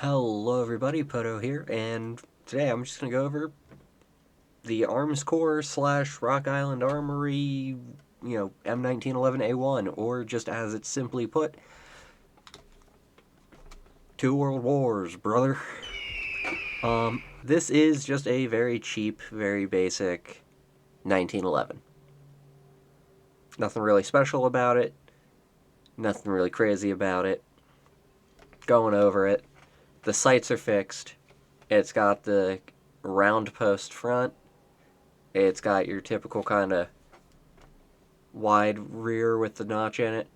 Hello everybody, Poto here, and today I'm just going to go over the Arms Corps slash Rock Island Armory, M1911A1, or just as it's simply put, two world wars, brother. This is just a very cheap, very basic 1911. Nothing really special about it, nothing really crazy about it. Going over it. The sights are fixed. It's got the round post front. It's got your typical kind of wide rear with the notch in it.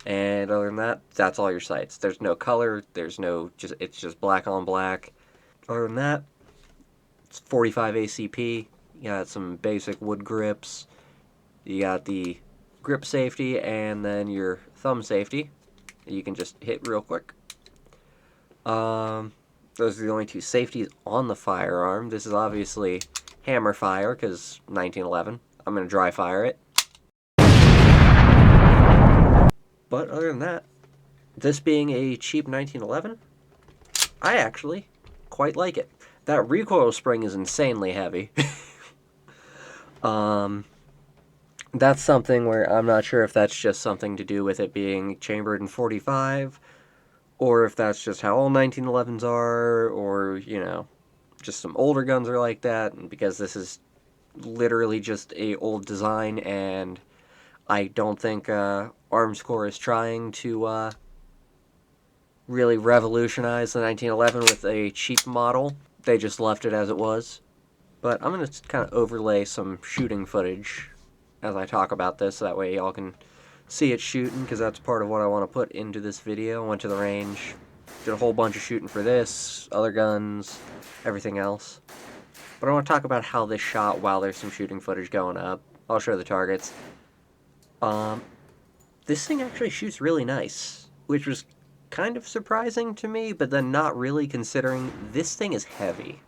And other than that, that's all your sights. There's no color, it's just black on black. Other than that, it's 45 ACP. You got some basic wood grips. You got the grip safety and then your thumb safety. You can just hit real quick. Those are the only two safeties on the firearm. This is obviously hammer fire because 1911. I'm going to dry fire it. But other than that, this being a cheap 1911, I actually quite like it. That recoil spring is insanely heavy. That's something where I'm not sure if that's just something to do with it being chambered in 45, or if that's just how all 1911s are, or, just some older guns are like that, and because this is literally just a old design, and I don't think Arms Corps is trying to really revolutionize the 1911 with a cheap model. They just left it as it was. But I'm going to kind of overlay some shooting footage as I talk about this, so that way y'all can see it shooting, because that's part of what I want to put into this video. I went to the range, did a whole bunch of shooting for this, other guns, everything else. But I want to talk about how this shot while there's some shooting footage going up. I'll show the targets. This thing actually shoots really nice, which was kind of surprising to me, but then not really, considering this thing is heavy.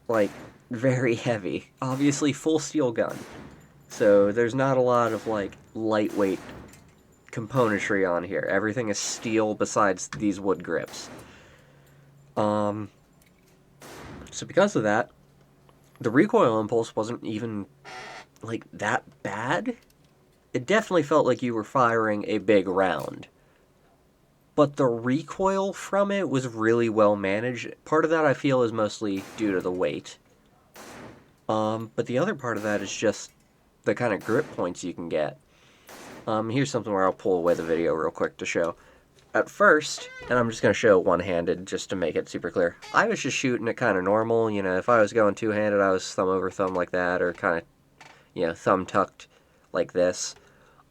Like, very heavy. Obviously full steel gun. So there's not a lot of, like, lightweight componentry on here. Everything is steel besides these wood grips. So because of that, the recoil impulse wasn't even, like, that bad. It definitely felt like you were firing a big round. But the recoil from it was really well managed. Part of that I feel is mostly due to the weight. But the other part of that is just the kind of grip points you can get. Here's something where I'll pull away the video real quick to show. At first, and I'm just going to show one-handed just to make it super clear, I was just shooting it kind of normal. If I was going two-handed, I was thumb over thumb like that, or kind of, thumb tucked like this.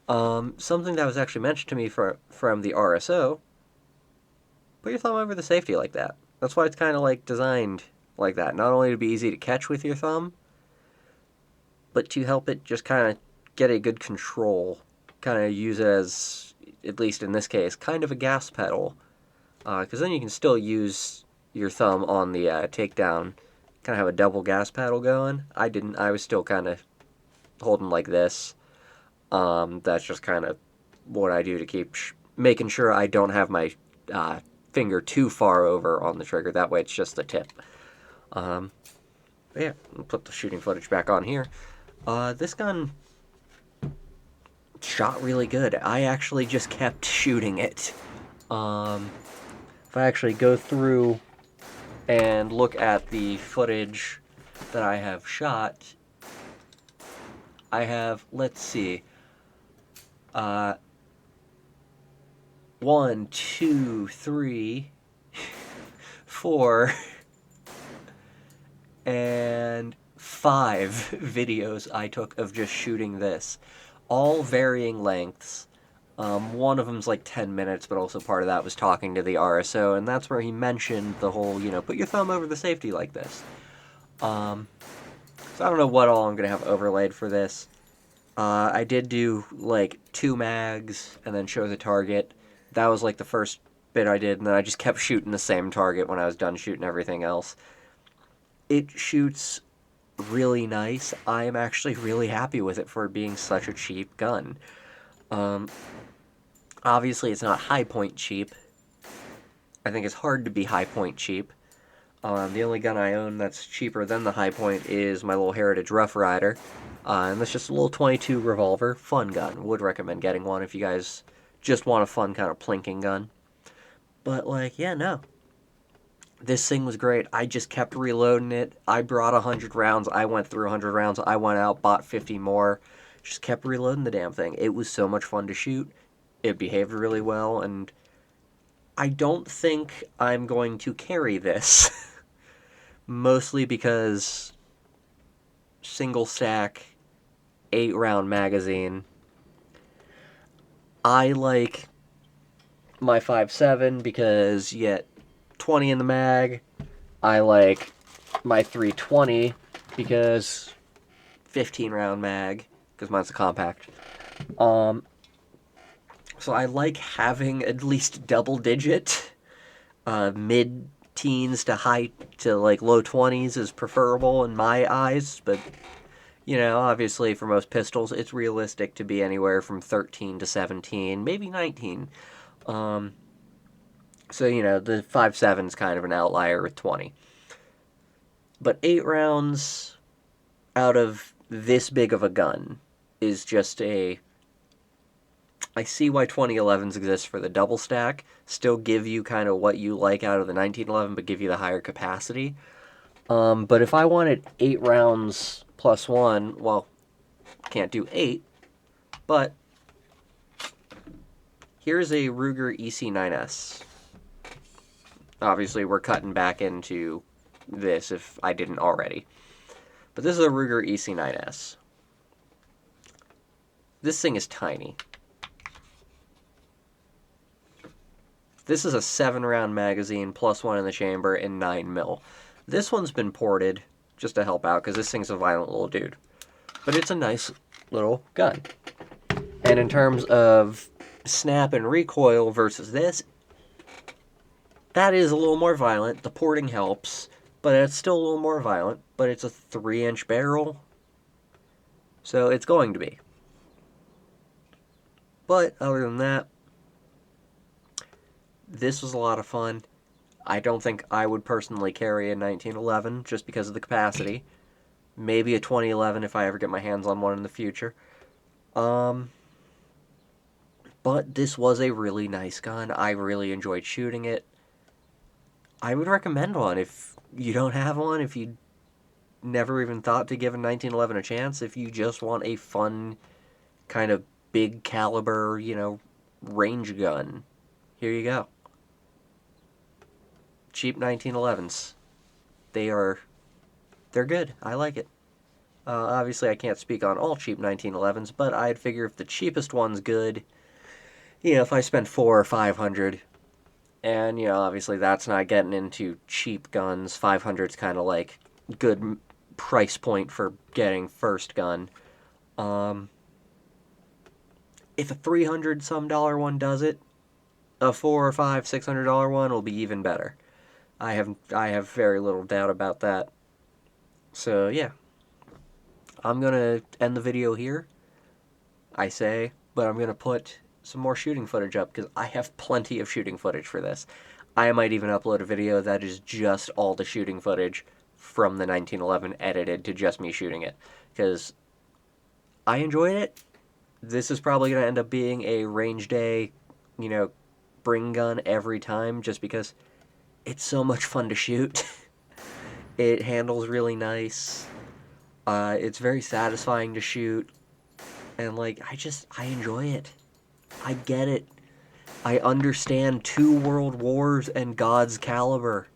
Something that was actually mentioned to me from the RSO, put your thumb over the safety like that. That's why it's kind of like designed like that. Not only to be easy to catch with your thumb, but to help it just kind of get a good control. Kind of use it as, at least in this case, kind of a gas pedal. Because then you can still use your thumb on the takedown. Kind of have a double gas pedal going. I didn't. I was still kind of holding like this. That's just kind of what I do to keep making sure I don't have my finger too far over on the trigger. That way it's just the tip. But yeah, I'll put the shooting footage back on here. This gun shot really good. I actually just kept shooting it. If I actually go through and look at the footage that I have shot, I have, let's see, 1, 2, 3, 4, and 5 videos I took of just shooting this. All varying lengths. One of them's like 10 minutes, but also part of that was talking to the RSO, and that's where he mentioned the whole, put your thumb over the safety like this. So I don't know what all I'm going to have overlaid for this. I did do, like, 2 mags, and then show the target. That was, like, the first bit I did, and then I just kept shooting the same target when I was done shooting everything else. It shoots really nice. I am actually really happy with it for being such a cheap gun. Obviously, it's not high point cheap, I think it's hard to be high point cheap. The only gun I own that's cheaper than the high point is my little Heritage Rough Rider. And that's just a little 22 revolver. Fun gun. Would recommend getting one if you guys just want a fun kind of plinking gun. But, like, yeah, no. This thing was great. I just kept reloading it. I brought 100 rounds. I went through 100 rounds. I went out, bought 50 more. Just kept reloading the damn thing. It was so much fun to shoot. It behaved really well, and I don't think I'm going to carry this. Mostly because single stack, 8-round magazine. I like my 5.7 because you get 20 in the mag. I like my 320 because 15-round mag, because mine's a compact. So I like having at least double digit. Mid-teens to high to like low 20s is preferable in my eyes, but you know, obviously for most pistols, it's realistic to be anywhere from 13 to 17, maybe 19. So, you know, the 5.7 is kind of an outlier with 20. But 8 rounds out of this big of a gun is just a... I see why 2011s exist for the double stack. Still give you kind of what you like out of the 1911, but give you the higher capacity. But if I wanted 8 rounds plus 1, well, can't do 8, but here's a Ruger EC9S. Obviously, we're cutting back into this if I didn't already. But this is a Ruger EC9S. This thing is tiny. This is a 7-round magazine, plus 1 in the chamber, and 9mm. This one's been ported, just to help out, because this thing's a violent little dude. But it's a nice little gun. And in terms of snap and recoil versus this, that is a little more violent. The porting helps, but it's still a little more violent. But it's a 3-inch barrel, so it's going to be. But other than that, this was a lot of fun. I don't think I would personally carry a 1911 just because of the capacity. Maybe a 2011 if I ever get my hands on one in the future. But this was a really nice gun. I really enjoyed shooting it. I would recommend one if you don't have one, if you never even thought to give a 1911 a chance, if you just want a fun, kind of big caliber, you know, range gun. Here you go. Cheap 1911s. They're good. I like it. Obviously, I can't speak on all cheap 1911s, but I'd figure if the cheapest one's good, you know, if I spend $400 or $500, and, you know, obviously that's not getting into cheap guns. 500's kind of like good price point for getting first gun. If a $300 some dollar one does it, a $400 or $500, $600 one will be even better. I have very little doubt about that. So yeah, I'm gonna end the video here, I say, but I'm gonna put some more shooting footage up because I have plenty of shooting footage for this. I might even upload a video that is just all the shooting footage from the 1911 edited to just me shooting it, because I enjoyed it. This is probably gonna end up being a range day, you know, bring gun every time, just because it's so much fun to shoot. It handles really nice. It's very satisfying to shoot. And, like, I enjoy it. I get it. I understand 2 world wars and God's caliber.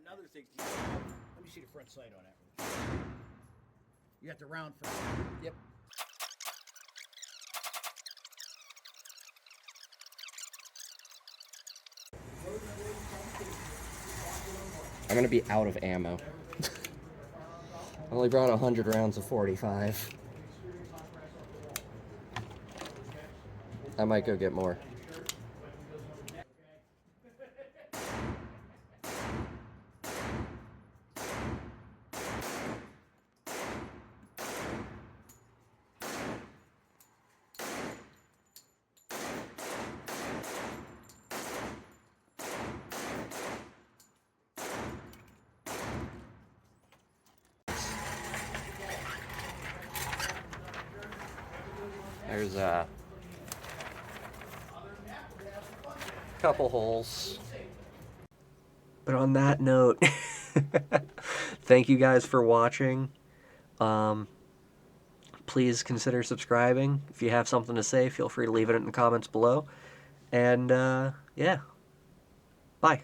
Another thing, let me see the front sight on that one. You got the round front. Yep. I'm gonna be out of ammo. I only brought 100 rounds of 45. I might go get more. There's a couple holes. But on that note, thank you guys for watching. Please consider subscribing. If you have something to say, feel free to leave it in the comments below. And, yeah. Bye.